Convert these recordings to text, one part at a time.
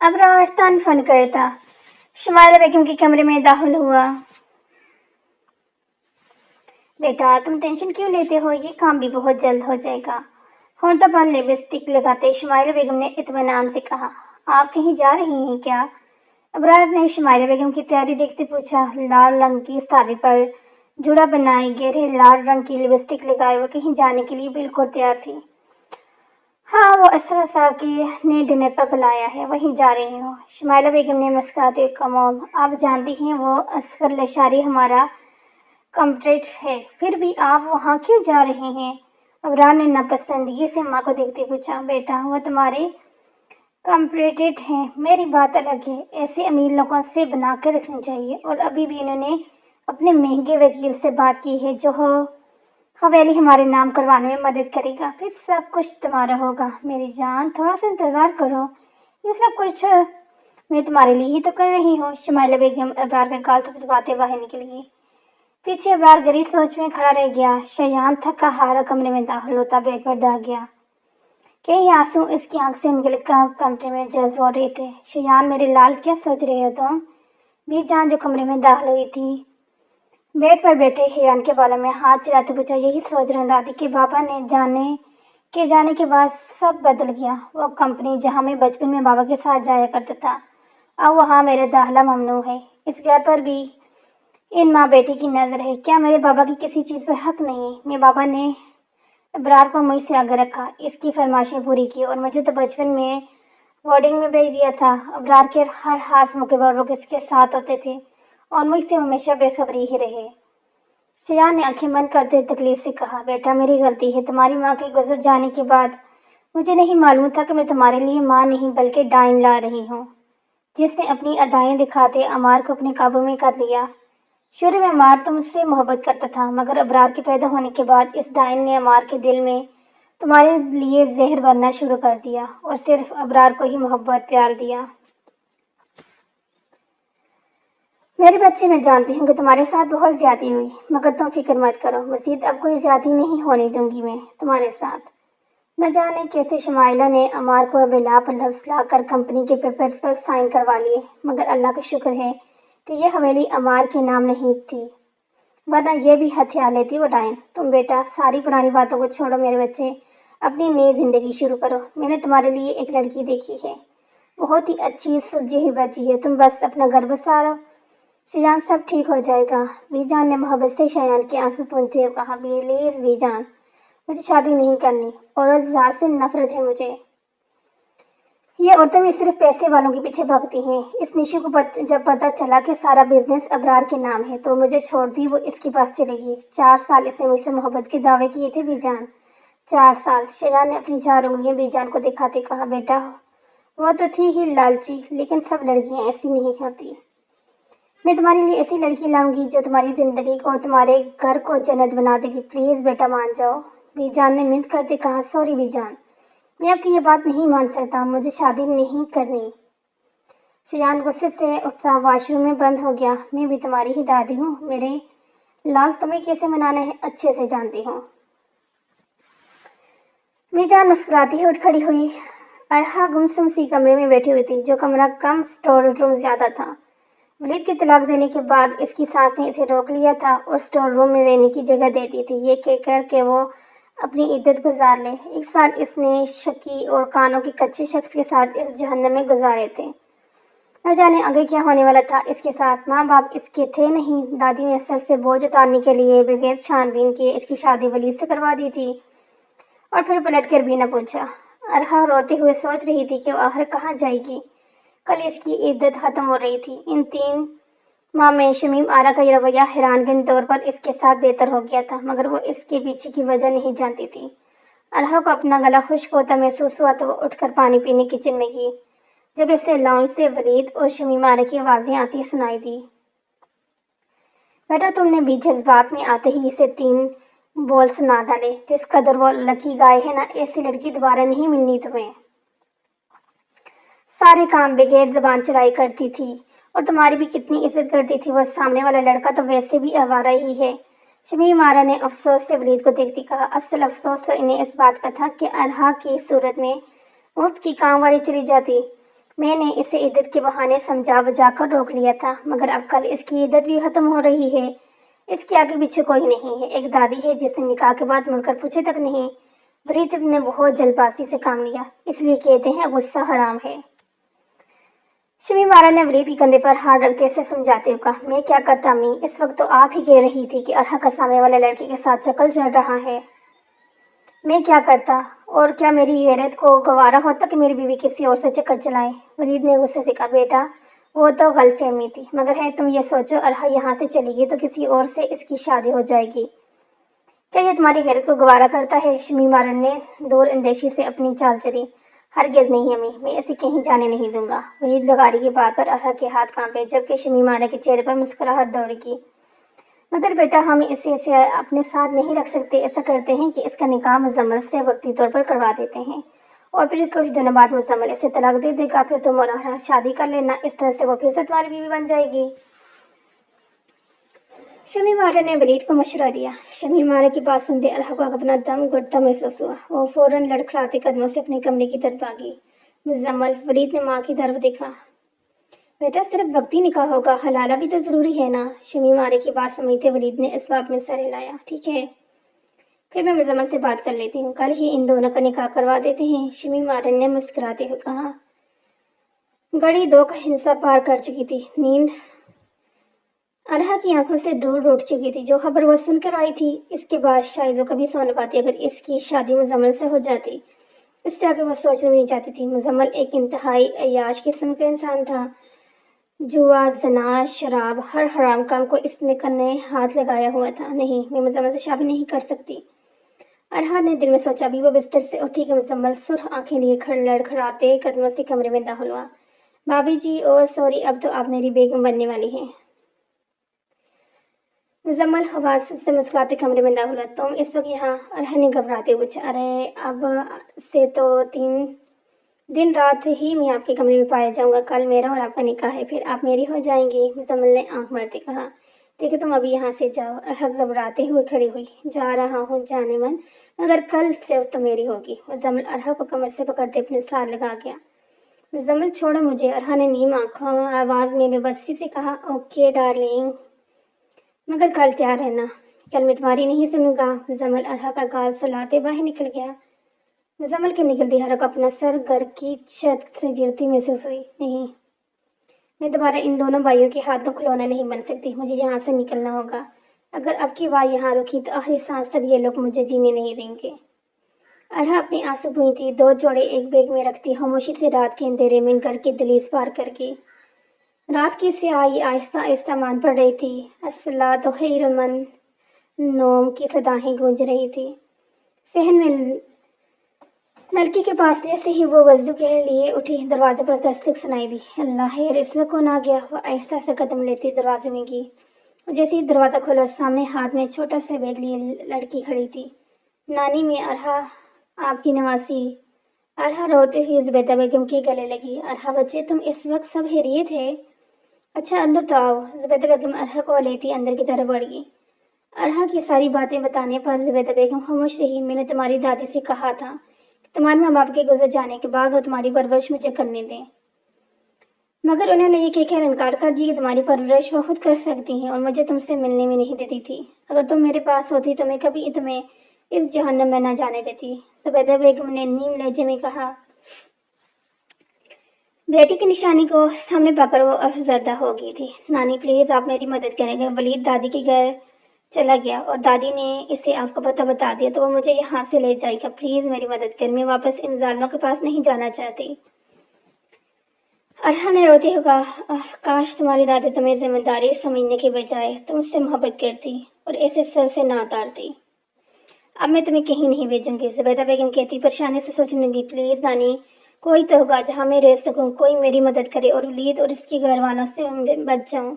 ابرار تن فن کرتا شمائلہ بیگم کے کمرے میں داخل ہوا۔ بیٹا تم ٹینشن کیوں لیتے ہو، یہ کام بھی بہت جلد ہو جائے گا۔ ہونٹوں پر لپسٹک لگاتے شمائلہ بیگم نے اطمینان سے کہا۔ آپ کہیں جا رہی ہیں کیا؟ ابرار نے شمائلہ بیگم کی تیاری دیکھتے پوچھا۔ لال رنگ کی ساڑی پر جوڑا بنائے، گہرے لال رنگ کی لپسٹک لگائے وہ کہیں جانے کے لیے بالکل تیار تھی۔ ہاں، وہ اصغر صاحب نے ڈنر پر بلایا ہے، وہیں جا رہی ہوں۔ شمائلہ بیگم نے مسکراتے ہوئے کہا۔ آپ جانتی ہیں وہ اصغر لشاری ہمارا کمپٹیٹر ہے، پھر بھی آپ وہاں کیوں جا رہے ہیں؟ ابرار نے ناپسندگی سے ماں کو دیکھتے پوچھا۔ بیٹا وہ تمہارے کمپٹیٹر ہیں، میری بات الگ ہے۔ ایسے امیر لوگوں سے بنا کر رکھنی چاہیے، اور ابھی بھی انہوں نے اپنے مہنگے وکیل سے بات کی ہے جو حویلی ہمارے نام کروانے میں مدد کرے گا، پھر سب کچھ تمہارا ہوگا۔ میری جان تھوڑا سا انتظار کرو، یہ سب کچھ میں تمہارے لیے ہی تو کر رہی ہوں۔ شمائلہ بیگم ابرار کا گال تھپتھپاتے باہر نکل گئی۔ پیچھے ابرار گہری سوچ میں کھڑا رہ گیا۔ شایان تھکا ہارا کمرے میں داخل ہوتا بیڈ پر دہ گیا۔ کئی آنسو اس کی آنکھ سے نکل کر کمرے میں جذب ہو رہے تھے۔ شایان میرے لال کیا سوچ رہے ہو تم؟ بی جان جو کمرے میں داخل ہوئی تھی بیڈ پر بیٹھے شایان کے بالوں میں ہاتھ چلاتے پوچھا۔ یہی سوچ رہا ہوں دادی کے بابا نے جانے کے بعد سب بدل گیا۔ وہ کمپنی جہاں میں بچپن میں بابا کے ساتھ جایا کرتا تھا، اب وہاں میرا داخلہ ممنوع ہے۔ اس گھر پر بھی ان ماں بیٹی کی نظر ہے۔ کیا میرے بابا کی کسی چیز پر حق نہیں؟ میرے بابا نے ابرار کو مجھ سے آگاہ رکھا، اس کی فرمائشیں پوری کی، اور مجھے تو بچپن میں بورڈنگ میں بھیج دیا تھا۔ ابرار کے ہر خاص موقع پر وہ اس کے ساتھ ہوتے تھے اور مجھ سے ہمیشہ بے خبری ہی رہے۔ شایان نے آنکھیں بند کرتے تکلیف سے کہا۔ بیٹا میری غلطی ہے، تمہاری ماں کے گزر جانے کے بعد مجھے نہیں معلوم تھا کہ میں تمہارے لیے ماں نہیں بلکہ ڈائن لا رہی ہوں، جس نے اپنی ادائیں دکھاتے عمار کو اپنے قابو میں کر لیا۔ شروع میں عمار تو مجھ سے محبت کرتا تھا، مگر ابرار کے پیدا ہونے کے بعد اس ڈائن نے عمار کے دل میں تمہارے لیے زہر بھرنا شروع کر دیا اور صرف ابرار کو ہی محبت پیار دیا۔ میرے بچے میں جانتی ہوں کہ تمہارے ساتھ بہت زیادتی ہوئی، مگر تم فکر مت کرو، مزید اب کوئی زیادتی نہیں ہونے دوں گی میں تمہارے ساتھ۔ نہ جانے کیسے شمائلہ نے عمار کو بلا پر لفظ لا کر کمپنی کے پیپرز پر سائن کروا لیے، مگر اللہ کا شکر ہے کہ یہ حویلی عمار کے نام نہیں تھی، ورنہ یہ بھی ہتھیا لیتی وہ ڈائن۔ تم بیٹا ساری پرانی باتوں کو چھوڑو میرے بچے، اپنی نئی زندگی شروع کرو۔ میں نے تمہارے لیے ایک لڑکی دیکھی ہے، بہت ہی اچھی سلجھی ہوئی بچی ہے، تم بس اپنا گھر بسا لو، شایان سب ٹھیک ہو جائے گا۔ بی جان نے محبت سے شایان کے آنسو پونچھتے ہوئے کہا۔ پلیز بی جان، مجھے شادی نہیں کرنی، عورت ذات سے نفرت ہے مجھے۔ یہ عورتیں بھی صرف پیسے والوں کے پیچھے بھاگتی ہیں۔ اس نشی کو جب پتہ چلا کہ سارا بزنس ابرار کے نام ہے تو مجھے چھوڑ دی وہ اس کے پاس چلے گی۔ 4 سال اس نے مجھ سے محبت کے دعوے کیے تھے بی جان، 4 سال۔ شایان نے اپنی 4 انگلیاں بی جان کو دکھاتے کہا۔ بیٹا وہ تو تھی ہی لالچی، لیکن سب لڑکیاں ایسی نہیں ہوتی۔ میں تمہارے لیے ایسی لڑکی لاؤں گی جو تمہاری زندگی کو، تمہارے گھر کو جنت بنا دے گی۔ پلیز بیٹا مان جاؤ، بی جان نے منت کرتے کہا۔ سوری بی جان، میں آپ کی یہ بات نہیں مان سکتا، مجھے شادی نہیں کرنی۔ شایان غصے سے اٹھتا واش روم میں بند ہو گیا۔ میں بھی تمہاری ہی دادی ہوں میرے لال، تمہیں کیسے منانا ہے اچھے سے جانتی ہوں۔ بی جان مسکراتی ہی اٹھ کھڑی ہوئی۔ ارحا گمسم سی کمرے میں بیٹھی ہوئی تھی، جو کمرہ کم سٹور روم زیادہ تھا۔ ولید کے طلاق دینے کے بعد اس کی ساس نے اسے روک لیا تھا اور سٹور روم میں رہنے کی جگہ دے دی تھی، یہ کہہ کر کہ وہ اپنی عدت گزار لے۔ 1 سال اس نے شکی اور کانوں کے کچے شخص کے ساتھ اس جہنم میں گزارے تھے، نہ جانے آگے کیا ہونے والا تھا اس کے ساتھ۔ ماں باپ اس کے تھے نہیں، دادی نے سر سے بوجھ اتارنے کے لیے بغیر چھان بین کیے اس کی شادی ولید سے کروا دی تھی، اور پھر پلٹ کر بھی نہ پوچھا۔ ارحا روتے ہوئے سوچ رہی تھی کہ وہ آخر کہاں جائے گی۔ کل اس کی عدت ختم ہو رہی تھی۔ ان 3 ماہ میں شمیم آرا کا یہ رویہ حیران کن طور پر اس کے ساتھ بہتر ہو گیا تھا، مگر وہ اس کے پیچھے کی وجہ نہیں جانتی تھی۔ ارحا کو اپنا گلا خشک ہوتا محسوس ہوا تو وہ اٹھ کر پانی پینے کچن میں گئی، جب اسے لاؤنج سے ولید اور شمیم آرا کی آوازیں آتی سنائی دی۔ بیٹا تم نے بھی جذبات میں آتے ہی اسے 3 بول سنا ڈالے، جس قدر وہ لکی گائے ہے نا، ایسی لڑکی دوبارہ نہیں ملنی تمہیں۔ سارے کام بغیر زبان چلائی کرتی تھی، اور تمہاری بھی کتنی عزت کرتی تھی۔ وہ سامنے والا لڑکا تو ویسے بھی آوارہ ہی ہے۔ شمیم آرا نے افسوس سے ولید کو دیکھتی کہا۔ اصل افسوس تو انہیں اس بات کا تھا کہ ارحا کی صورت میں مفت کی کام والی چلی جاتی، میں نے اسے عدت کے بہانے سمجھا بجا کر روک لیا تھا، مگر اب کل اس کی عدت بھی ختم ہو رہی ہے۔ اس کے آگے پیچھے کوئی نہیں ہے۔ ایک دادی ہے جس نے نکاح کے بعد مڑ کر پوچھے تک نہیں۔ فرید نے بہت جلد بازی سے کام لیا، اس لیے کہتے ہیں غصہ حرام ہے۔ شمیم آرا نے ورید کے کندھے پر ہاتھ رکھتے اسے سمجھاتے ہوئے کہا، میں کیا کرتا امی، اس وقت تو آپ ہی کہہ رہی تھی کہ ارحا کا سامنے والے لڑکی کے ساتھ چکر چل رہا ہے۔ میں کیا کرتا، اور کیا میری غیرت کو گوارا ہوتا کہ میری بیوی کسی اور سے چکر چلائے؟ ورید نے غصے سے کہا، بیٹا وہ تو غلط فہمی تھی، مگر ہے تم یہ سوچو ارحا یہاں سے چلی گئی تو کسی اور سے اس کی شادی ہو جائے گی، کیا یہ تمہاری غیرت کو گوارا کرتا ہے؟ شمیم آرا نے دور اندیشی سے اپنی چال چلی، ہرگز نہیں امی، میں اسے کہیں جانے نہیں دوں گا۔ ورید لغاری کی بات پر ارحا کے ہاتھ کانپے، جبکہ شمیم آرا کے چہرے پر مسکراہٹ دوڑ گئی۔ مگر بیٹا ہم اسے اپنے ساتھ نہیں رکھ سکتے، ایسا کرتے ہیں کہ اس کا نکاح مزمل سے وقتی طور پر کروا دیتے ہیں، اور پھر کچھ دنوں بعد مزمل اسے طلاق دے دے گا، پھر تم اور ارحا شادی کر لینا، اس طرح سے وہ پھر سے تمہاری بیوی بن جائے گی۔ شمیم آرا نے ورید کو مشورہ دیا۔ شمیم آرا کی بات سنتے ارحا کو اپنا دم گھٹتا محسوس ہوا۔ وہ فوراً لڑکھڑاتے قدموں سے اپنے کمرے کی طرف بھاگی۔ مزمل، ورید نے ماں کی طرف دیکھا، بیٹا صرف وقتی نکاح ہوگا، حلالہ بھی تو ضروری ہے نا؟ شمیم آرا کی بات سمجھتے ورید نے اس بات میں سر ہلایا، ٹھیک ہے، پھر میں مزمل سے بات کر لیتی ہوں، کل ہی ان دونوں کا نکاح کروا دیتے ہیں۔ شمیم آرا نے مسکراتے ہوئے کہا۔ گھڑی 2 کا ہندسہ پار کر چکی تھی، نیند ارحا کی آنکھوں سے دور اٹھ چکی تھی۔ جو خبر وہ سن کر آئی تھی، اس کے بعد شاید وہ کبھی سو نہ پاتی اگر اس کی شادی مزمل سے ہو جاتی۔ اس سے آگے وہ سوچنا بھی نہیں چاہتی تھی۔ مزمل ایک انتہائی عیاش قسم کا انسان تھا۔ جوا، زنا، شراب، ہر حرام کام کو اس نے کنے ہاتھ لگایا ہوا تھا۔ نہیں، میں مزمل سے شادی نہیں کر سکتی، ارحا نے دل میں سوچا۔ ابھی وہ بستر سے اٹھی کہ مزمل سرخ آنکھیں لیے لڑکھڑاتے قدموں سے کمرے میں داخل ہوا۔ بھابی جی، او سوری، اب تو آپ میری بیگم بننے والی ہیں۔ مزمل خواص سے مسکراتے کمرے میں داخل ہوا۔ تم اس وقت یہاں؟ ارحا نے گھبراتے ہوئے پوچھا۔ ارے اب سے تو 3 دن رات ہی میں آپ کے کمرے میں پایا جاؤں گا، کل میرا اور آپ کا نکاح ہے، پھر آپ میری ہو جائیں گی۔ مزمل نے آنکھ مارتے کہا، دیکھو تم ابھی یہاں سے جاؤ۔ ارحا گھبراتے ہوئے کھڑی ہوئی، جا رہا ہوں جانے من، مگر کل صرف تو میری ہوگی۔ مزمل ارحا کو کمر سے پکڑتے اپنے ساتھ لگا گیا۔ مزمل چھوڑو مجھے، ارحا نے نیم آواز میں بے بسی سے کہا۔ اوکے ڈارلنگ، مگر کل تیار رہنا، کل میں تمہاری نہیں سنوں گا۔ مزمل ارحا کا گال سلاتے باہر نکل گیا۔ مزمل کے نکلتی ارحا کو اپنا سر گھر کی چھت سے گرتی محسوس ہوئی۔ نہیں، میں دوبارہ ان دونوں بھائیوں کے ہاتھوں کھلونا نہیں بن سکتی، مجھے یہاں سے نکلنا ہوگا۔ اگر اب کی بار یہاں رکی تو آخری سانس تک یہ لوگ مجھے جینے نہیں دیں گے۔ ارحا اپنی آنسو پونچھتی 2 جوڑے ایک بیگ میں رکھتی خاموشی سے رات کے اندھیرے میں گھر کی دہلیز پار کر گئی۔ رات کی سیاہی آہستہ آہستہ مان پڑ رہی تھی۔ الصلاۃ خیر من النوم کی صدائیں گونج رہی تھی۔ صحن میں نلکی کے پاس جیسے ہی وہ وضو کے لیے اٹھی، دروازے پر دستک سنائی دی۔ اللہ خیر، اس وقت کون آ گیا؟ وہ آہستہ سے قدم لیتی دروازے میں گئی۔ جیسے ہی دروازہ کھولا، سامنے ہاتھ میں چھوٹا سا بیگ لیے لڑکی کھڑی تھی۔ نانی، میں ارحا، آپ کی نواسی۔ ارحا روتے ہوئے زبیدہ بیگم کے گلے لگی۔ ارحا بچے، تم اس وقت سب خیریت ہے؟ اچھا اندر تو آؤ۔ زبیدہ بیگم ارحا کو لیتی اندر کی طرف بڑھ گئی۔ ارحا کی ساری باتیں بتانے پر زبیدہ بیگم خاموش رہی۔ میں نے تمہاری دادی سے کہا تھا کہ تمہارے ماں باپ کے گزر جانے کے بعد وہ تمہاری پرورش مجھے کرنے دیں، مگر انہوں نے یہ کہہ کر انکار کر دیا کہ تمہاری پرورش وہ خود کر سکتی ہیں، اور مجھے تم سے ملنے میں نہیں دیتی تھی۔ اگر تم میرے پاس ہوتی تو میں کبھی تمہیں اس جہنم میں نہ جانے دیتی۔ زبیدہ بیگم نے نیم لہجے میں کہا۔ بیٹی کی نشانی کو سامنے پا کر وہ افسردہ ہو گئی تھی۔ نانی پلیز آپ میری مدد کریں گے، ولید دادی کے گھر چلا گیا اور دادی نے اسے آپ کا پتہ بتا دیا تو وہ مجھے یہاں سے لے جائے گا، پلیز میری مدد کریں، میں واپس ان ظالموں کے پاس نہیں جانا چاہتی۔ ارحا نے روتے ہوئے کہا، کاش تمہاری دادی تمہیں ذمہ داری سمجھنے کے بجائے تم سے محبت کرتی اور ایسے سر سے نہ اتارتی۔ اب میں تمہیں کہیں نہیں بھیجوں گی، زبیدہ بیگم کہتی پریشانی سے سوچنے لگی۔ پلیز نانی، کوئی تو ہوگا جہاں میں رہ سکوں، کوئی میری مدد کرے اور ولید اور اس کے گھر والوں سے بچ جاؤں۔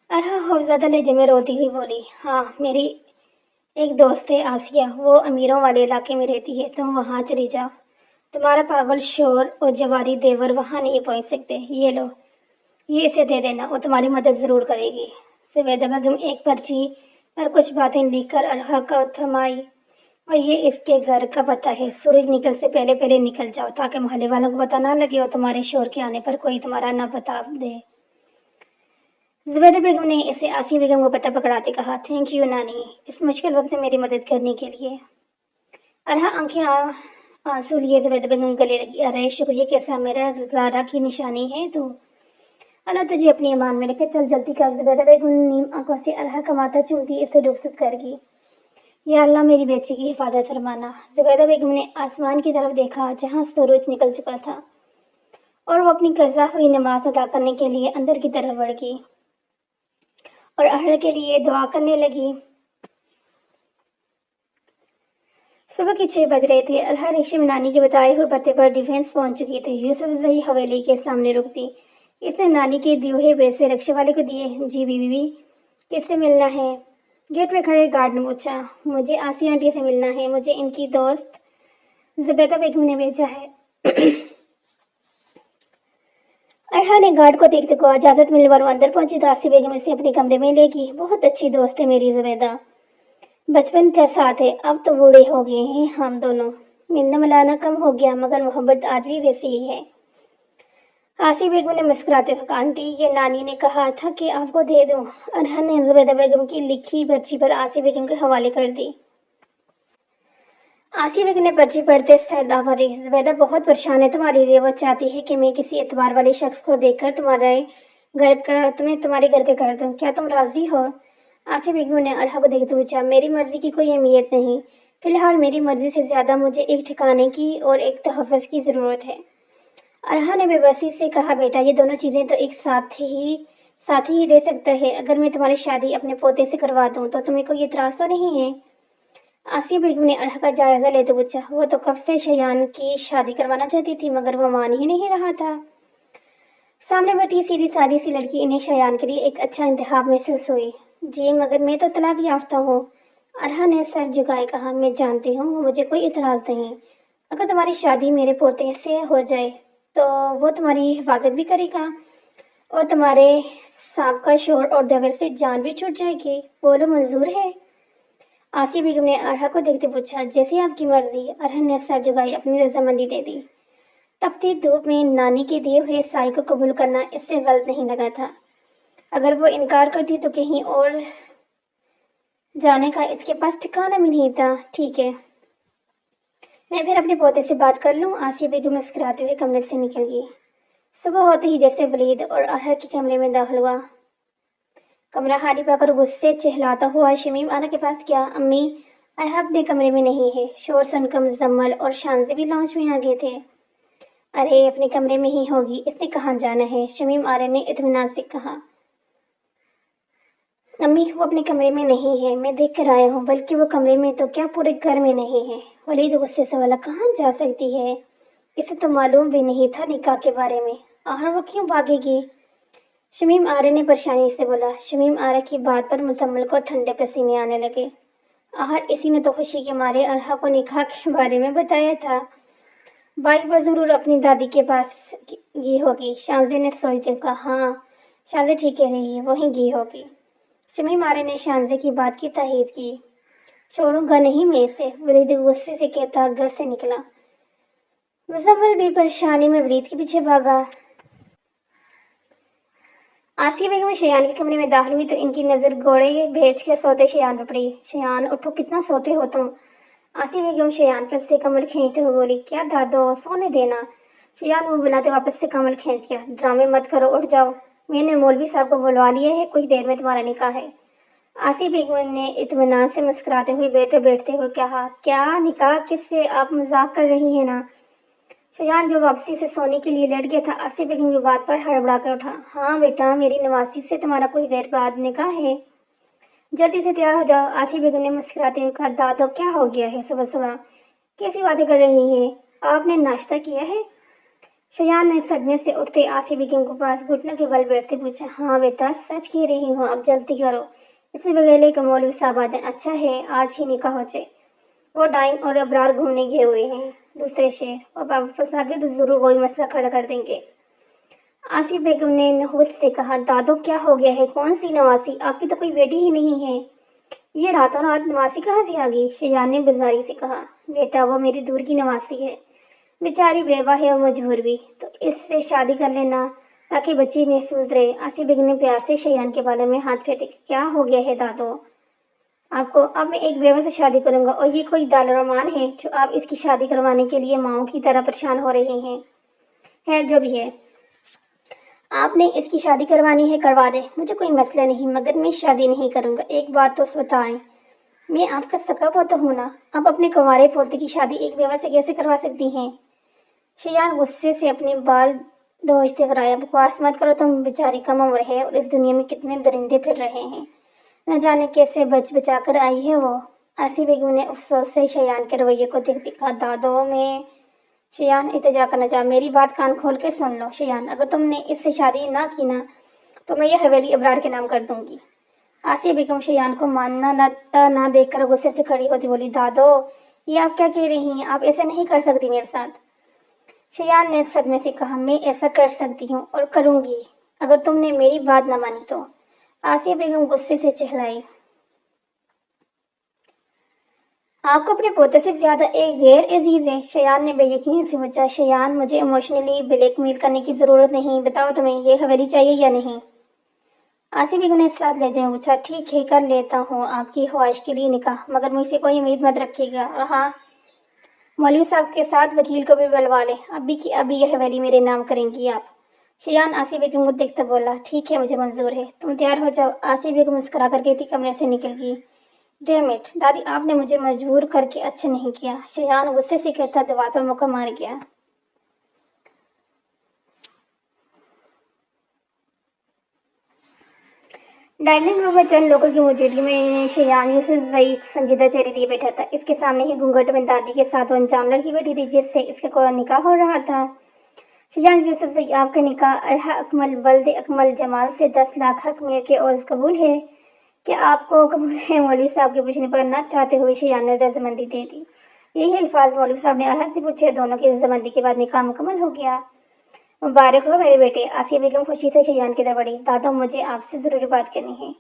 ارحا خوفزدہ لہجے میں روتی ہوئی بولی، ہاں، میری ایک دوست ہے آسیہ، وہ امیروں والے علاقے میں رہتی ہے، تم وہاں چلی جاؤ، تمہارا پاگل شوہر اور جواری دیور وہاں نہیں پہنچ سکتے، یہ لو، یہ اسے دے دینا اور تمہاری مدد ضرور کرے گی۔ زبیدہ بیگم ایک پرچی پر کچھ باتیں لکھ کر ارحا کو تھمائی۔ اور یہ اس کے گھر کا پتہ ہے۔ سورج نکل سے پہلے پہلے نکل جاؤ تاکہ محلے والوں کو پتہ نہ لگے اور تمہارے شوہر کے آنے پر کوئی تمہارا نہ بتا دے۔ زبیدہ بیگم نے اسے آسیہ بیگم کو پتہ پکڑاتے کہا۔ تھینک یو نانی، اس مشکل وقت میں میری مدد کرنے کے لیے۔ ارہا آنکھیں آنسو لیے زبیدہ بیگم گلے لگی۔ ارے شکریہ کیسا، میرا زارا کی نشانی ہے تو۔ اللہ تجھے اپنی ایمان میں رکھے، چل جلدی کر۔ زبیدہ بیگم نیم آنکھوں سے ارہا کا ماتھا چومتی اسے رخصت کر گئی۔ یا اللہ میری بیٹی کی حفاظت فرمانا۔ زبیدہ بیگم نے آسمان کی طرف دیکھا جہاں سورج نکل چکا تھا اور وہ اپنی قضا ہوئی نماز ادا کرنے کے لیے اندر کی طرف بڑھ گئی اور ارہا کے لیے دعا کرنے لگی۔ صبح کے 6 بج رہے تھے۔ ارہا رکشے میں نانی کے بتائے ہوئے پتے پر ڈیفینس پہنچ چکی تھی۔ یوسف زئی حویلی کے سامنے رک دی۔ اس نے نانی کے دیے ہوئے پیسے رکشے والے کو دیے۔ جی بی کس سے ملنا ہے؟ گیٹ پہ کھڑے گارڈ نے پوچھا۔ مجھے آسیہ آنٹی سے ملنا ہے، مجھے ان کی دوست زبیدہ بیگم نے بھیجا ہے۔ ارہا نے گارڈ کو دیکھتے کو اجازت ملنے پر وہ اندر پہنچی تو آسیہ بیگم اسے اپنے کمرے میں لے گئی۔ بہت اچھی دوست ہے میری زبیدہ، بچپن کا ساتھ ہے، اب تو بوڑھے ہو گئے ہیں ہم دونوں، ملنا ملانا کم ہو گیا مگر محبت آج بھی ویسی ہی ہے۔ آسیہ بیگم نے مسکراتے ہوئے کہا، آنٹی یہ نانی نے کہا تھا کہ آپ کو دے دوں۔ ارہا نے زبیدہ بیگم کی لکھی پرچی پر آسیہ بیگم کے حوالے کر دی۔ آسیہ بیگم نے پرچی پڑھتے سر داوری۔ زبیدہ بہت پریشان ہے تمہارے لیے، وہ چاہتی ہے کہ میں کسی اعتبار والے شخص کو دیکھ کر تمہارے گھر کا کر دوں، کیا تم راضی ہو؟ آسیہ بیگم نے ارہا کو دیکھتے پوچھا۔ میری مرضی کی کوئی اہمیت نہیں، فی الحال میری مرضی سے زیادہ مجھے ایک ٹھکانے کی اور ایک تحفظ کی ضرورت ہے۔ ارہا نے بے بسی سے کہا، بیٹا یہ دونوں چیزیں تو ایک ساتھ ہی دے سکتا ہے۔ اگر میں تمہاری شادی اپنے پوتے سے کروا دوں تو تمہیں کوئی اعتراض تو نہیں ہے؟ آسیہ بیگم نے ارہا کا جائزہ لیتے پوچھا۔ وہ تو کب سے شیان کی شادی کروانا چاہتی تھی مگر وہ مان ہی نہیں رہا تھا۔ سامنے بیٹھی سیدھی سادی سی لڑکی انہیں شیان کے لیے ایک اچھا انتخاب محسوس ہوئی۔ جی مگر میں تو طلاق یافتہ ہوں۔ ارہا نے سر جھکائے کہا، میں جانتی ہوں مجھے کوئی اعتراض نہیں، اگر تمہاری شادی میرے پوتے سے ہو جائے تو وہ تمہاری حفاظت بھی کرے گا اور تمہارے سابقہ شوہر اور دیور سے جان بھی چھوٹ جائے گی، بولو منظور ہے؟ آسیہ بیگم نے ارہا کو دیکھتے پوچھا۔ جیسے آپ کی مرضی۔ ارہا نے سر جھکائی اپنی رضامندی دے دی۔ تپتی دھوپ میں نانی کے دیے ہوئے سائے کو قبول کرنا اس سے غلط نہیں لگا تھا۔ اگر وہ انکار کرتی تو کہیں اور جانے کا اس کے پاس ٹھکانہ بھی نہیں تھا۔ ٹھیک ہے، میں پھر اپنے پوتے سے بات کر لوں۔ آسیہ بیگم مسکراتے ہوئے کمرے سے نکل گئی۔ صبح ہوتے ہی جیسے ولید اور ارہا کے کمرے میں داخل ہوا، کمرہ خالی پا کر غصے چہلاتا ہوا شمیم ارہا کے پاس کیا۔ امی ارہا اپنے کمرے میں نہیں ہے۔ شور سن کر مزمل اور شانزی بھی لاؤنج میں آ گئے تھے۔ ارے اپنے کمرے میں ہی ہوگی، اس نے کہاں جانا ہے؟ شمیم ارہا نے اطمینان سے کہا۔ امی وہ اپنے کمرے میں نہیں ہے، میں دیکھ کر آیا ہوں، بلکہ وہ کمرے میں تو کیا پورے گھر میں نہیں ہے۔ ولید غصے سے بولا، کہاں جا سکتی ہے؟ اسے تو معلوم بھی نہیں تھا نکاح کے بارے میں، آخر وہ کیوں بھاگے گی؟ شمیم ارہا نے پریشانی سے بولا۔ شمیم ارہا کی بات پر مزمل کو ٹھنڈے پسینے آنے لگے۔ آخر اسی نے تو خوشی کے مارے ارہا کو نکاح کے بارے میں بتایا تھا۔ بھائی وہ ضرور اپنی دادی کے پاس گئی ہوگی۔ شانزے نے سوچتے ہوئے کہا، ہاں شانزے ٹھیک کہہ رہی ہے، وہیں گئی ہوگی۔ شمیم ارہا نے شانزے کی بات کی تائید کی۔ چھوڑوں گا نہیں میں اسے، ولید غصے سے کہتا گھر سے نکلا۔ مزمل بھی پریشانی میں ولید کے پیچھے بھاگا۔ آسیہ بیگم شیان کے کمرے میں داخل ہوئی تو ان کی نظر گوڑے بھیج کر سوتے شیان پر پڑی۔ شیان اٹھو، کتنا سوتے ہو تم؟ آسیہ بیگم شیان پر سے کمبل کھینچتے ہوئے بولی۔ کیا دادو سونے دینا؟ شیان منہ بناتے واپس سے کمبل کھینچ گیا۔ ڈرامے مت کرو، اٹھ جاؤ، میں نے مولوی صاحب کو بلوا لیا ہے، کچھ دیر میں تمہارا نکاح ہے۔ آسیہ بیگم نے اطمینان سے مسکراتے ہوئے بیڈ پہ بیٹھتے ہوئے کہا، کیا نکاح کس سے؟ آپ مذاق کر رہی ہیں نا؟ شیان جو واپسی سے سونے کے لیے لیٹ گیا تھا آسیہ بیگم کی بات پر ہڑبڑا کر اٹھا۔ ہاں بیٹا، میری نواسی سے تمہارا کچھ دیر بعد نکاح ہے، جلدی سے تیار ہو جاؤ۔ آسیہ بیگم نے مسکراتے ہوئے کہا، دادو کیا ہو گیا ہے صبح صبح؟ کیسی باتیں کر رہی ہیں؟ آپ نے ناشتہ کیا ہے؟ شیان نے صدمے سے اٹھتے آسیہ بیگم کے پاس گھٹنوں کے بل بیٹھتے پوچھا۔ ہاں بیٹا سچ کہہ رہی ہوں، اب جلدی کرو، اس سے بغیر کہ مولوی صاحب آ جائیں۔ اچھا ہے آج ہی نکاح ہو جائے، وہ ڈائن اور ابرار گھومنے گئے ہوئے ہیں دوسرے شہر، اور واپس آ گئے تو ضرور وہی مسئلہ کھڑا کر دیں گے۔ آسیہ بیگم نے نحوست سے کہا، دادو کیا ہو گیا ہے؟ کون سی نواسی؟ آپ کی تو کوئی بیٹی ہی نہیں ہے۔ یہ راتوں رات نواسی کہاں سے آ گئی؟ شیان نے بیزاری سے کہا۔ بیٹا وہ میری دور کی نواسی ہے، بیچاری بیوہ ہے اور مجبور بھی، تو اس سے شادی کر لینا تاکہ بچی محفوظ رہے۔ آصف بیگم نے پیار سے شیان کے بالوں میں ہاتھ پھیرتے، کیا ہو گیا ہے دادو آپ کو؟ اب میں ایک بیوہ سے شادی کروں گا اور یہ کوئی دارالرحمان ہے جو آپ اس کی شادی کروانے کے لیے ماؤں کی طرح پریشان ہو رہے ہیں؟ خیر جو بھی ہے، آپ نے اس کی شادی کروانی ہے کروا دیں، مجھے کوئی مسئلہ نہیں، مگر میں شادی نہیں کروں گا۔ ایک بات تو بتائیں، میں آپ کا سگا پوتا ہوں نا، آپ اپنے کنوارے پوتے کی شادی ایک بیوہ سے کیسے کروا سکتی ہیں؟ شیان غصے سے اپنے بال ڈھونچتے کرایا، بکواس مت کرو، تم بیچاری کم عمر ہے اور اس دنیا میں کتنے درندے پھر رہے ہیں، نہ جانے کیسے بچ بچا کر آئی ہے وہ۔ آصف بیگم نے افسوس سے شیان کے رویے کو دیکھ دیکھا۔ دادو میں شیان التجا کرنا چاہا، میری بات کان کھول کے سن لو شیان، اگر تم نے اس سے شادی نہ کی نا تو میں یہ حویلی ابرار کے نام کر دوں گی۔ آصف بیگم شیان کو ماننا نہ دیکھ کر غصے سے کھڑی ہوتی بولی، دادو یہ آپ کیا کہہ رہی ہیں؟ آپ ایسا نہیں کر سکتی میرے ساتھ۔ شیان نے صدمے سے کہا، میں ایسا کر سکتی ہوں اور کروں گی اگر تم نے میری بات نہ مانی تو۔ آصف بیگم غصے سے چہلائی، آپ کو اپنے پوتے سے زیادہ ایک غیر عزیز ہے؟ شیان نے بے یقینی سے پوچھا۔ شیان مجھے ایموشنلی بلیک میل کرنے کی ضرورت نہیں، بتاؤ تمہیں یہ حویلی چاہیے یا نہیں؟ آصف بیگم نے ساتھ لہجے میں پوچھا، ٹھیک ہے کر لیتا ہوں آپ کی خواہش کے لیے نکاح، مگر مجھ سے کوئی امید مت رکھیے گا۔ اور ہاں، مولوی صاحب کے ساتھ وکیل کو بھی بلوا لیں، ابھی کی ابھی یہ حویلی میرے نام کریں گی آپ۔ شیان آصف بیگم کو دیکھتا بولا، ٹھیک ہے مجھے منظور ہے، تم تیار ہو جاؤ۔ آصف بیگم مسکرا کر کہتی کمرے سے نکل گئی۔ ڈیم اٹ دادی، آپ نے مجھے مجبور کر کے اچھا نہیں کیا، شیان غصے سے کہتا دیوار پر مکہ مار گیا۔ ڈائننگ روم میں چند لوگوں کی موجودگی میں شیان یوسف زئی سنجیدہ چہرے لیے بیٹھا تھا۔ اس کے سامنے ہی گھونگھٹ میں دادی کے ساتھ وہ انجان لڑکی بیٹھی تھی جس سے اس کا نکاح ہو رہا تھا۔ شیان یوسف زئی، آپ کا نکاح ارحا اکمل ولد اکمل جمال سے 10 لاکھ حق مہر کے عوض قبول ہے؟ کیا آپ کو قبول ہے؟ مولوی صاحب کے پوچھنے پر نہ چاہتے ہوئے شیان نے رضامندی دے دی۔ یہی الفاظ مولوی صاحب نے ارحا سے پوچھے۔ دونوں کی رضامندی کے بعد نکاح مکمل ہو گیا۔ مبارک ہو میرے بیٹے۔ آصف بیگم خوشی سے شیان کی طرف بڑھی، دادا مجھے آپ سے ضروری بات کرنی ہے۔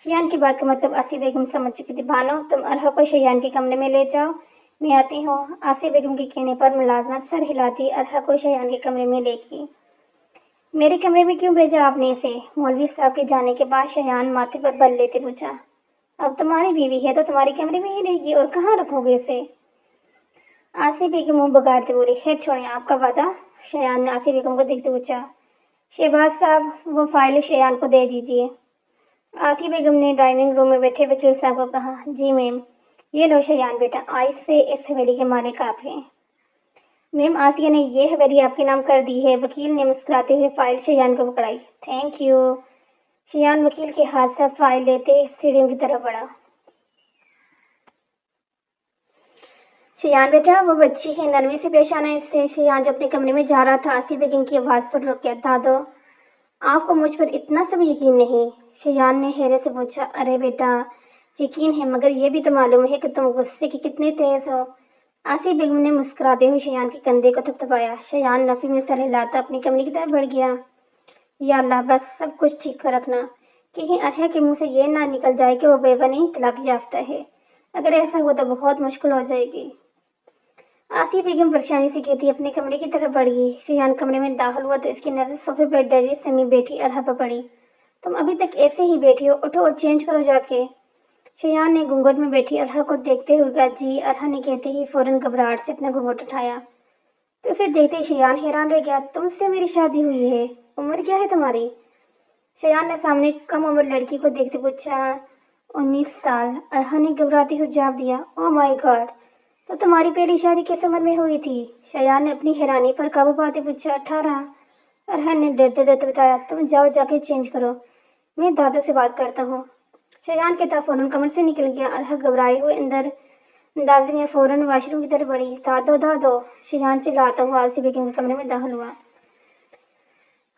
شیان کی بات کا مطلب آصف بیگم سمجھ چکی تھی۔ بانو تم ارحا کو شیان کے کمرے میں لے جاؤ، میں آتی ہوں۔ آصف بیگم کے کہنے پر ملازمہ سر ہلاتی ارحا کو شیان کے کمرے میں لے گئی۔ میرے کمرے میں کیوں بھیجا آپ نے اسے؟ مولوی صاحب کے جانے کے بعد شیان ماتھے پر بل لیتے پوچھا۔ اب تمہاری بیوی ہے تو تمہارے کمرے میں ہی رہے گی، اور کہاں رکھو گے اسے؟ آصف بیگم منہ بگاڑتے بولی، خیر چھوڑیں، آپ کا وعدہ؟ شیان نے آصف بیگم کو دیکھتے پوچھا۔ شہباز صاحب وہ فائل شیان کو دے دیجیے۔ آصف بیگم نے ڈائننگ روم میں بیٹھے وکیل صاحب کو کہا، جی میم، یہ لو شیان بیٹا، آج سے اس حویلی کے مالک آپ ہیں۔ میم آسیہ نے یہ حویلی آپ کے نام کر دی ہے۔ وکیل نے مسکراتے ہوئے فائل شیان کو پکڑائی۔ Thank you. شیان وکیل کے ہاتھ سے فائل لیتے سیڑھیوں کی طرف بڑھا۔ شیان بیٹا وہ بچی ہے، نرمی سے پیش آنا اس سے۔ شیان جو اپنے کمرے میں جا رہا تھا آصف بیگم کی آواز پر رک گیا۔ دادو آپ کو مجھ پر اتنا سب یقین نہیں؟ شیان نے حیرت سے پوچھا۔ ارے بیٹا یقین ہے، مگر یہ بھی تو معلوم ہے کہ تم غصے کی کتنے تیز ہو۔ آصف بیگم نے مسکراتے ہوئے شیان کے کندھے کو تھپتھپایا۔ شیان نفی میں سر ہلاتا اپنے کمرے کی طرف بڑھ گیا۔ یا اللہ بس سب کچھ ٹھیک کر رکھنا، کہیں ارحا کے منہ سے یہ نہ نکل جائے کہ وہ بیوہ نہیں طلاق یافتہ ہے، اگر ایسا ہو تو بہت مشکل ہو جائے گی۔ آصف بیگم پریشانی سے کہتی اپنے کمرے کی طرف بڑھ گئی۔ شیان کمرے میں داخل ہوا تو اس کی نظر صوفے پر ڈری سمی بیٹھی ارحا پر پڑی۔ تم ابھی تک ایسے ہی بیٹھی ہو، اٹھو اور چینج کرو جا کے۔ شیان نے گھونگھٹ میں بیٹھی ارحا کو دیکھتے ہوئے کہا، جی۔ ارحا نے کہتے ہی فوراً گھبراہٹ سے اپنا گھونگھٹ اٹھایا تو اسے دیکھتے ہی شیان حیران رہ گیا۔ تم سے میری شادی ہوئی ہے؟ عمر کیا ہے تمہاری؟ شیان نے سامنے کم عمر لڑکی کو دیکھتے پوچھا۔ 19 سال۔ ارحا نے گھبراتے ہوئے جواب دیا۔ او مائی گاڈ، تو تمہاری پہلی شادی کس عمر میں ہوئی تھی؟ شیان نے اپنی حیرانی پر قابو پاتے پوچھا۔ 18۔ ارحا نے ڈرتے ڈرتے بتایا۔ تم جاؤ جا کے چینج کرو، میں دادو سے بات کرتا ہوں۔ شیان کے تاب فوراً کمرے سے نکل گیا۔ ارحا گھبرائے ہوئے اندر اندازے میں فوراً واش روم کی طرف بڑھی۔ دادو دادو، شیان چلاتا ہوا آصف بیگم کے کمرے میں داخل ہوا۔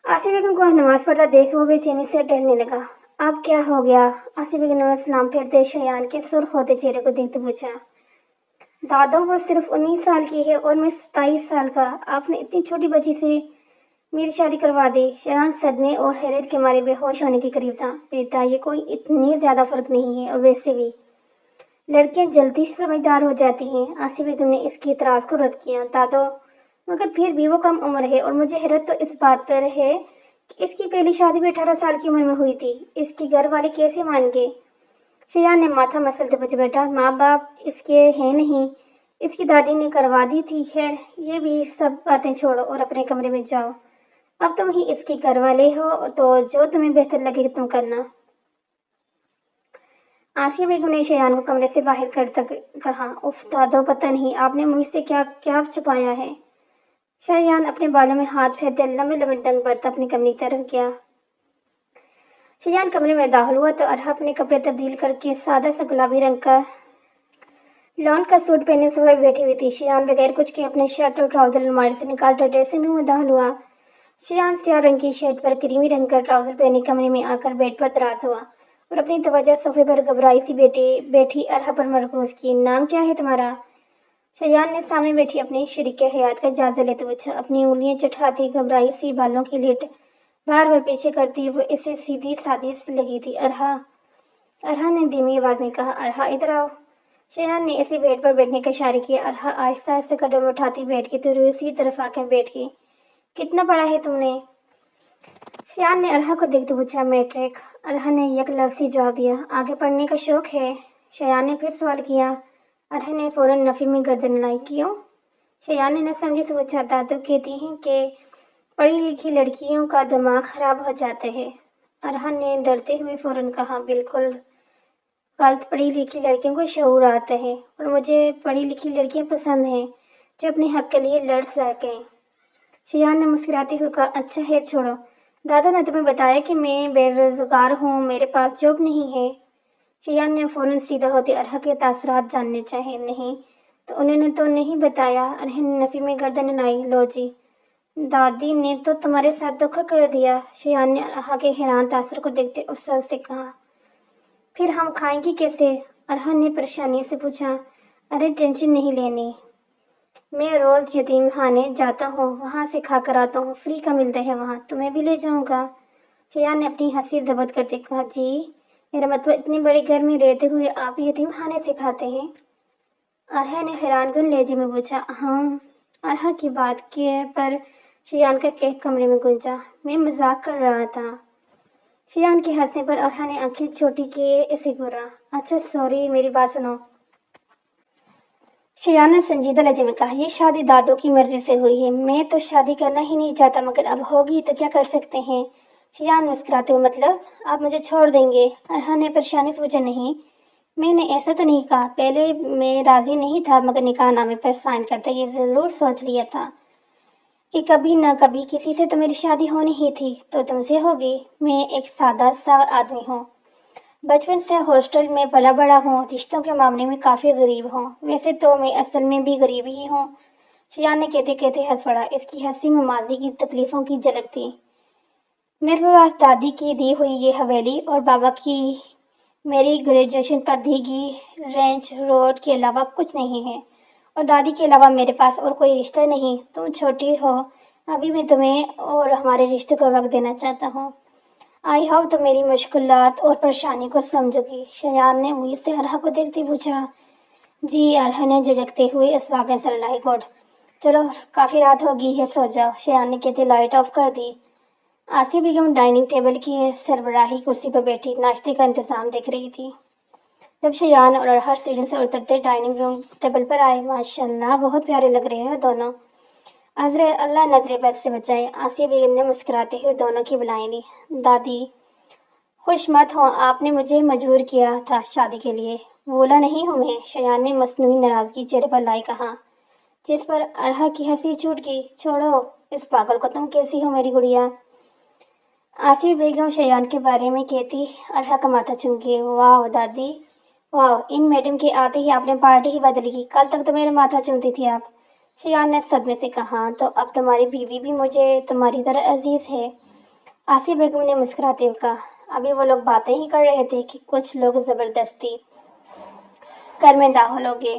آصف بیگم کو نماز پڑھتا دیکھ وہ بے چینی سے ٹہلنے لگا۔ اب کیا ہو گیا؟ آصف بیگم نے سلام پھیرتے شیان کے سرخ ہوتے چہرے کو دیکھتے پوچھا۔ دادو وہ صرف 19 سال کی ہے اور میں 27 سال کا، آپ نے اتنی چھوٹی بچی سے میری شادی کروا دی۔ شیان صدمے اور حیرت کے مارے بے ہوش ہونے کے قریب تھا۔ بیٹا یہ کوئی اتنی زیادہ فرق نہیں ہے، اور ویسے بھی لڑکیاں جلدی سے سمجھدار ہو جاتی ہیں۔ آصیہ بیگم نے اس کے اعتراض کو رد کیا۔ دادو، مگر پھر بھی وہ کم عمر ہے، اور مجھے حیرت تو اس بات پر ہے کہ اس کی پہلی شادی بھی 18 سال کی عمر میں ہوئی تھی۔ اس کے گھر والے کیسے مان گئے؟ شیان نے ماتھا مسلتے پوچھا۔ بیٹا، ماں باپ اس کے ہیں نہیں، اس کی دادی نے کروا دی تھی۔ خیر، یہ بھی سب باتیں چھوڑو اور اپنے کمرے میں جاؤ۔ اب تم ہی اس کے گھر والے ہو، تو جو تمہیں بہتر لگے تم کرنا۔ آصیہ بیگم نے شیان کو کمرے سے باہر کرتا کہا۔ اف دادو، پتہ نہیں آپ نے مجھ سے کیا کیا چھپایا ہے۔ شیان اپنے بالوں میں ہاتھ پھیرتے لمبے لمبے ڈنگ بھرتا اپنی کمرے کی طرف گیا۔ شیان کمرے میں داخل ہوا تو ارحا اپنے کپڑے تبدیل کر کے سادہ سا گلابی رنگ کا لون کا سوٹ پہنے صوفے پہ بیٹھی ہوئی تھی۔ شیان بغیر کچھ کے اپنے شرٹ اور ٹراؤزر الماری سے نکال کر ڈریسنگ روم میں داخل ہوا۔ شیان سیاہ رنگ کی شرٹ پر کریمی رنگ کا ٹراؤزر پہنے کمرے میں آ کر بیڈ پر دراز ہوا اور اپنی توجہ صوفے پر گھبرائی سی بیٹھی ارحا پر مرکوز کی۔ نام کیا ہے تمہارا؟ شیان نے سامنے بیٹھی اپنی شریک حیات کا جائزہ لیتے پوچھا۔ اپنی انگلیاں چٹھاتی گھبرائی سی بالوں کی لٹ بار بار پیچھے کرتی وہ اسے سیدھی سادھی لگی تھی۔ ارحا نے دھیمی آواز میں کہا۔ ارحا، ادھر آؤ۔ شیان نے اسے بیڈ پر بیٹھنے کا اشارہ کیا۔ ارحا آہستہ آہستہ قدم اٹھاتی بیٹھ کے تو اسی طرف آ کر بیٹھ گئی۔ کتنا پڑھا ہے تم نے؟ شیان نے ارحا کو دیکھتے پوچھا۔ میٹرک۔ ارحا نے یک لفظی جواب دیا۔ آگے پڑھنے کا شوق ہے؟ شیان نے پھر سوال کیا۔ ارحا نے فوراً نفی میں گردن ہلائی۔ کیوں؟ شیان نے نہ سمجھے سے پوچھا۔ دادو کہتی ہیں کہ پڑھی لکھی لڑکیوں کا دماغ خراب ہو جاتا ہے۔ ارحا نے ڈرتے ہوئے فوراً کہا۔ بالکل غلط، پڑھی لکھی لڑکیوں کو شعور آتا ہے، اور مجھے پڑھی لکھی لڑکیاں پسند ہیں جو اپنے حق کے لیے لڑ سکیں۔ شیان نے مسکراتے ہوئے کہا۔ اچھا ہے، چھوڑو۔ دادا نے تمہیں بتایا کہ میں بے روزگار ہوں، میرے پاس جاب نہیں ہے؟ شیان نے فوراً سیدھا ہوتے ارحا کے تاثرات جاننے چاہے۔ نہیں تو انہوں نے تو نہیں بتایا۔ ارحا نے نفی میں گردن ہلائی۔ لو جی، دادی نے تو تمہارے ساتھ دھوکہ کر دیا۔ شیان نے ارحا کے حیران تاثر کو دیکھتے افسوس سے کہا۔ پھر ہم کھائیں گے کیسے؟ ارحا نے پریشانی سے پوچھا۔ ارے ٹینشن نہیں لینی، میں روز یتیم خانے جاتا ہوں، وہاں سے کھا کر آتا ہوں، فری کا ملتا ہے وہاں، تمہیں بھی لے جاؤں گا۔ شیان نے اپنی ہنسی ضبط کرتے کہا۔ جی، میرا مطلب اتنے بڑے گھر میں رہتے ہوئے آپ یتیم خانے سے کھاتے ہیں؟ ارحا نے حیران کن لہجے میں پوچھا۔ ہاں۔ ارحا کی بات پر شیان کا کہہ کمرے میں گونجا۔ میں مذاق کر رہا تھا۔ شیان کے ہنسنے پر ارحا نے آنکھیں چھوٹی کیے اسے گھورا۔ اچھا سوری، میری بات سنو۔ شیان نے سنجیدہ لہجے میں کہا۔ یہ شادی دادو کی مرضی سے ہوئی ہے، میں تو شادی کرنا ہی نہیں چاہتا، مگر اب ہوگی تو کیا کر سکتے ہیں؟ شیان مسکراتے ہوئے۔ مطلب آپ مجھے چھوڑ دیں گے؟ ارحا نے پریشانی سے پوچھا۔ نہیں، میں نے ایسا تو نہیں کہا، پہلے میں راضی نہیں تھا، مگر نکاح نامے پر سائن کرتے یہ ضرور سوچ لیا تھا کہ کبھی نہ کبھی کسی سے تو میری شادی ہونی ہی تھی، تو تم سے ہوگی۔ میں ایک سادہ سا آدمی ہوں، بچپن سے ہاسٹل میں پلا بڑا ہوں، رشتوں کے معاملے میں کافی غریب ہوں۔ ویسے تو میں اصل میں بھی غریب ہی ہوں۔ شیان نے کہتے کہتے ہنس پڑا۔ اس کی ہنسی میں ماضی کی تکلیفوں کی جھلک تھی۔ میرے پاس دادی کی دی ہوئی یہ حویلی اور بابا کی میری گریجویشن پر دی گئی رینچ روڈ کے علاوہ کچھ نہیں ہے، اور دادی کے علاوہ میرے پاس اور کوئی رشتہ نہیں۔ تم چھوٹی ہو ابھی، میں تمہیں اور ہمارے رشتے کو وقت دینا چاہتا ہوں۔ آئی ہوپ تم میری مشکلات اور پریشانی کو سمجھو گی۔ شیان نے امید سے ارحا کو دیکھتے پوچھا۔ جی، ارحا نے جھجکتے ہوئے اسباب میں سر ہلائی۔ گڈ، چلو کافی رات ہو گئی ہے، سو جاؤ۔ شیان نے کہتے لائٹ آف کر دی۔ آصیہ بیگم ڈائننگ ٹیبل کی سربراہی کرسی پر بیٹھی ناشتے کا انتظام دیکھ رہی تھی۔ جب شیان اور ارحا سیڑھی سے اترتے ڈائننگ روم ٹیبل پر آئے۔ ماشاءاللہ، بہت پیارے لگ رہے ہیں دونوں۔ اللہ نظر بد سے بچائے۔ آصیہ بیگم نے مسکراتے ہوئے دونوں کی بلائیں لی۔ دادی خوش مت ہوں، آپ نے مجھے مجبور کیا تھا شادی کے لیے۔ بولا نہیں ہوں میں، شیان نے مصنوعی ناراضگی چہرے پر لائے کہا، جس پر ارحا کی ہنسی چھوٹ گئی۔ چھوڑو اس پاگل کو، تم کیسی ہو میری گڑیا؟ آصیہ بیگم شیان کے بارے میں کہتی ارحا کا ماتھا چوم گئی۔ واہ دادی، واہ، ان میڈم کے آتے ہی آپ نے پارٹی ہی بدل گئی، کل تک تو میرا ماتھا چومتی تھی آپ۔ شیان نے صدمے سے کہا۔ تو اب تمہاری بیوی بھی مجھے تمہاری طرح عزیز ہے؟ آصیہ بیگم نے مسکراتے ہوئے کہا۔ ابھی وہ لوگ باتیں ہی کر رہے تھے کہ کچھ لوگ زبردستی گھر میں داخل ہو گئے۔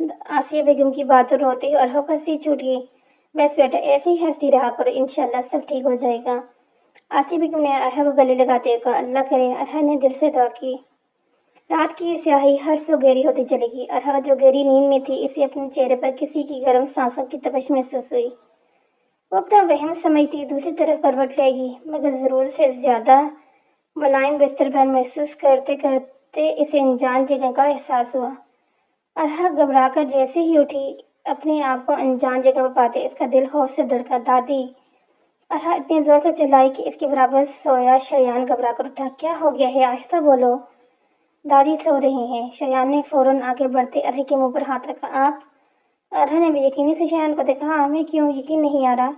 آسیہ بیگم کی بات پر روتے اور ہنسی چھوٹ گئی۔ بس بیٹا ایسے ہی ہنستی رہا کرو، انشاءاللہ سب ٹھیک ہو جائے گا۔ آسیہ بیگم نے ارحا کو گلے لگاتے ہوئے کہا، اللہ کرے۔ ارحا نے دل سے دعا کی۔ رات کی سیاہی ہر سو گہری ہوتی چلی گئی۔ ارحا جو گہری نیند میں تھی، اسے اپنے چہرے پر کسی کی گرم سانسوں کی تپش محسوس ہوئی۔ وہ اپنا وہم سمجھتی دوسری طرف کروٹ لے گی، مگر ضرورت سے زیادہ ملائم بستر پر محسوس کرتے کرتے اسے انجان جگہ کا احساس ہوا۔ ارحا گھبرا کر جیسے ہی اٹھی، اپنے آپ کو انجان جگہ پر پاتے اس کا دل خوف سے دھڑکا۔ دادی! ارحا اتنے زور سے چلائی کہ اس کے برابر سویا شایان گھبرا کر اٹھا۔ کیا ہو گیا ہے؟ آہستہ بولو۔ دادی سو رہی ہیں۔ شایان نے فوراً آگے بڑھتے ارحا کے منہ پر ہاتھ رکھا۔ آپ؟ ارحا نے بے یقینی سے شایان کو دیکھا۔ ہاں، ہمیں کیوں یقین نہیں آ رہا؟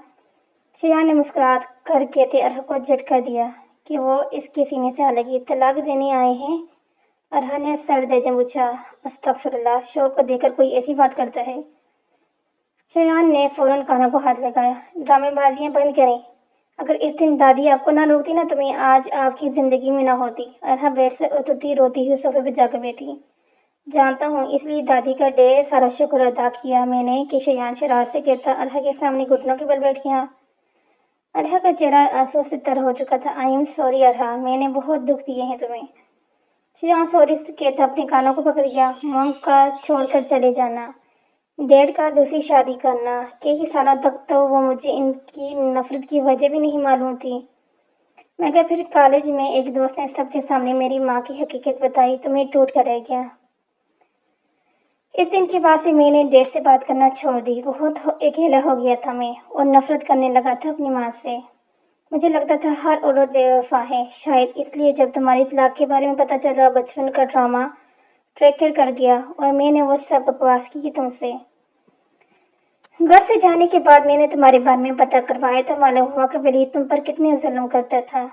شایان نے مسکرا کر کہتے ارحا کو جھٹکا دیا کہ وہ اس کے سینے سے آ لگی۔ طلاق دینے آئے ہیں؟ ارحا نے سر درجے پوچھا۔ استغفراللہ، شوہر کو دیکھ کر کوئی ایسی بات کرتا ہے؟ شایان نے فوراً کانوں کو ہاتھ لگایا۔ ڈرامے بازیاں بند کریں۔ اگر اس دن دادی آپ کو نہ روکتی نا تو میں آج آپ کی زندگی میں نہ ہوتی۔ ارحا بیڈ سے اترتی روتی ہوئی صوفے پہ جا کر بیٹھی۔ جانتا ہوں، اس لیے دادی کا ڈھیر سارا شکر ادا کیا میں نے کہ شایان شرارت سے کہتا ارحا کے سامنے گھٹنوں کے بل بیٹھ گیا۔ ارحا کا چہرہ آنسو سے تر ہو چکا تھا۔ آئی ایم سوری ارحا، میں نے بہت دکھ دیے ہیں تمہیں۔ شایان سوری سے کہتا اپنے کانوں کو پکڑ گیا۔ مام کا چھوڑ کر چلے جانا، ڈیڈ کا دوسری شادی کرنا، کئی سالوں تک تو وہ مجھے ان کی نفرت کی وجہ بھی نہیں معلوم تھی، مگر پھر کالج میں ایک دوست نے سب کے سامنے میری ماں کی حقیقت بتائی تو میں ٹوٹ کر رہ گیا۔ اس دن کے بعد سے میں نے ڈیڈ سے بات کرنا چھوڑ دی۔ بہت اکیلا ہو گیا تھا میں، اور نفرت کرنے لگا تھا اپنی ماں سے۔ مجھے لگتا تھا ہر عورت بے وفا ہے، شاید اس لیے جب تمہاری طلاق کے بارے میں پتہ چلا بچپن کا ڈرامہ ٹریگر کر گیا اور میں نے وہ سب بکواس کی تم سے۔ گھر سے جانے کے بعد میں نے تمہارے بارے میں پتہ کروایا تو معلوم ہوا کہ ولید تم پر کتنے ظلم کرتا تھا۔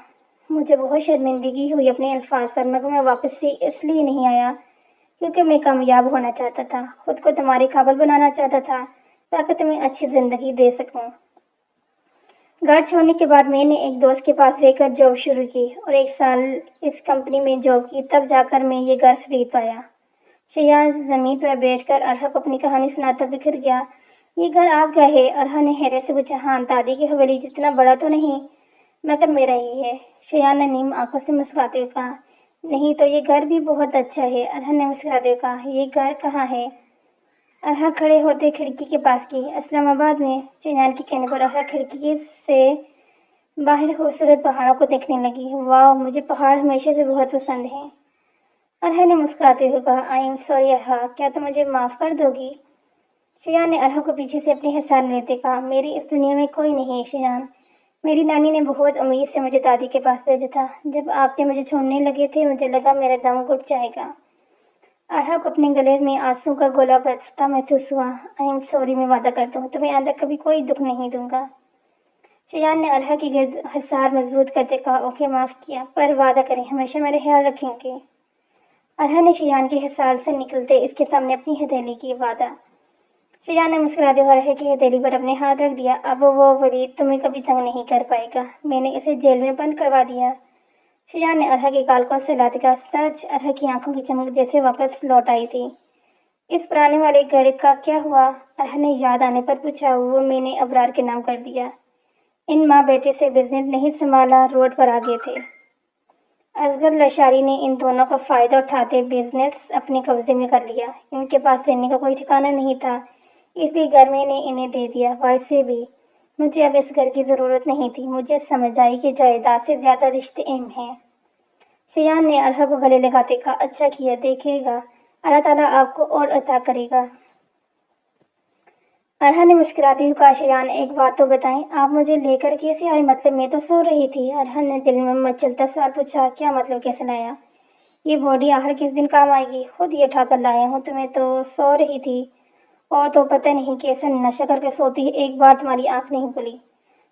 مجھے بہت شرمندگی ہوئی اپنے الفاظ پر، مگر میں واپس سے اس لیے نہیں آیا کیونکہ میں کامیاب ہونا چاہتا تھا، خود کو تمہارے قابل بنانا چاہتا تھا تاکہ تمہیں اچھی زندگی دے سکوں۔ گھر چھوڑنے کے بعد میں نے ایک دوست کے پاس رہ کر جاب شروع کی اور 1 سال اس کمپنی میں جاب کی، تب جا کر میں یہ گھر خرید پایا۔ شایان زمین پر بیٹھ کر ارحا کو اپنی کہانی سناتا بکھر گیا۔ یہ گھر آپ کا ہے؟ ارحا نے حیرت سے پوچھا۔ ہاں، دادی کی حویلی جتنا بڑا تو نہیں، مگر میرا ہی ہے۔ شایان نے نیم آنکھوں سے مسکراتے ہوئے کہا۔ نہیں تو یہ گھر بھی بہت اچھا ہے۔ ارحا نے مسکراتے ہوئے کہا۔ یہ گھر کہاں ہے؟ ارحا کھڑے ہوتے کھڑکی کے پاس کی۔ اسلام آباد میں۔ شایان کے کہنے پر ارحا کھڑکی سے باہر خوبصورت پہاڑوں کو دیکھنے لگی۔ واہ، مجھے پہاڑ ہمیشہ سے بہت پسند ہیں۔ ارحا نے مسکراتے ہوئے کہا۔ آئی ایم سوری ارحا، کیا تم مجھے معاف کر دو گی؟ شایان نے ارحا کو پیچھے سے اپنے حصار میں لیتے کہا۔ میری اس دنیا میں کوئی نہیں ہے شایان، میری نانی نے بہت امید سے مجھے دادی کے پاس بھیجا تھا۔ جب آپ نے مجھے چھوڑنے لگے تھے مجھے لگا میرا دم گھٹ جائے گا۔ ارحا کو اپنے گلے میں آنسو کا گولا بہتا محسوس ہوا۔ آئی ایم سوری، میں وعدہ کرتا ہوں تمہیں آئندہ کبھی کوئی دکھ نہیں دوں گا۔ شایان نے ارحا کے گرد حصار مضبوط کرتے کہا۔ اوکے، معاف کیا، پر وعدہ کریں ہمیشہ میرا خیال رکھیں گے۔ ارحا نے شایان کے حصار سے نکلتے اس کے سامنے اپنی ہتھیلی کی۔ وعدہ؟ شایان نے مسکراتے ہوئے ارحا کی ہتھیلی پر اپنے ہاتھ رکھ دیا۔ اب وہ ولید تمہیں کبھی تنگ نہیں کر پائے گا، میں نے اسے جیل میں بند کروا دیا۔ شایان نے ارحا کے گال کو سہلاتے کہا۔ سچ؟ ارحا کی آنکھوں کی چمک جیسے واپس لوٹ آئی تھی۔ اس پرانے والے گھر کا کیا ہوا؟ ارحا نے یاد آنے پر پوچھا۔ وہ میں نے ابرار کے نام کر دیا، ان ماں بیٹے سے بزنس نہیں سنبھالا، روڈ پر آ گئے تھے۔ اصغر لاشاری نے ان دونوں کا فائدہ اٹھاتے بزنس اپنے قبضے میں کر لیا۔ ان کے پاس رہنے کا کوئی ٹھکانہ نہیں تھا، اس لیے گھر میں نے انہیں دے دیا۔ ویسے بھی مجھے اب اس گھر کی ضرورت نہیں تھی، مجھے سمجھ آئی کہ جائیداد سے زیادہ رشتے اہم ہیں۔ شایان نے ارحا کو گلے لگاتے کہا۔ اچھا کیا، دیکھے گا اللہ تعالیٰ آپ کو اور عطا کرے گا۔ ارحا نے مسکراتے ہوئے کہا۔ شایان، ایک بات تو بتائیں، آپ مجھے لے کر کیسے آئے؟ مطلب میں تو سو رہی تھی۔ ارحا نے دل میں مچلتا سوال پوچھا۔ کیا مطلب کیسے لایا؟ یہ باڈی آخر کس دن کام آئے گی؟ خود ہی اٹھا کر لایا ہوں تمہیں، تو سو رہی تھی اور تو پتہ نہیں کیسا نشہ کر کے سوتی ہے، ایک بار تمہاری آنکھ نہیں کھلی۔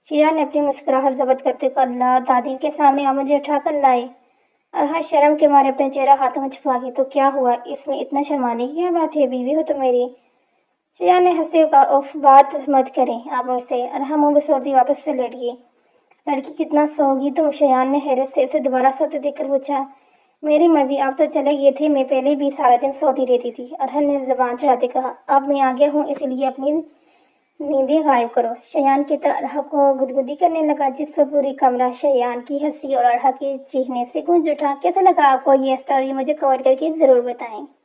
شایان نے اپنی مسکراہٹ ضبط کرتے کہا۔ اللہ، دادی کے سامنے آپ مجھے اٹھا کر لائے۔ ارحا شرم کے مارے اپنا چہرہ ہاتھوں میں چھپا گئی۔ تو کیا ہوا؟ اس میں اتنا شرمانے کی کیا بات ہے؟ بیوی ہو تم میری۔ شایان نے ہنستے ہوئے کہا۔ اوف، بات مت کریں آپ مجھ سے۔ ارحا منہ بسوڑتی واپس سے لیٹ گئی۔ لڑکی کتنا سوگی تم؟ شایان نے حیرت سے اسے دوبارہ سوتے دیکھ کر پوچھا۔ میری مرضی، آپ تو چلے گئے تھے، میں پہلے بھی سارا دن سوتی رہتی تھی، ارحل نے زبان چڑھاتے کہا۔ اب میں آ گیا ہوں، اسی لیے اپنی نیندیں غائب کرو۔ شایان کی طرح کو گدگدی کرنے لگا، جس پر پوری کمرہ شایان کی ہنسی اور ارحل کے چہنے سے گونج اٹھا۔ کیسا لگا آپ کو یہ اسٹوری؟ مجھے کمنٹ کر کے ضرور بتائیں۔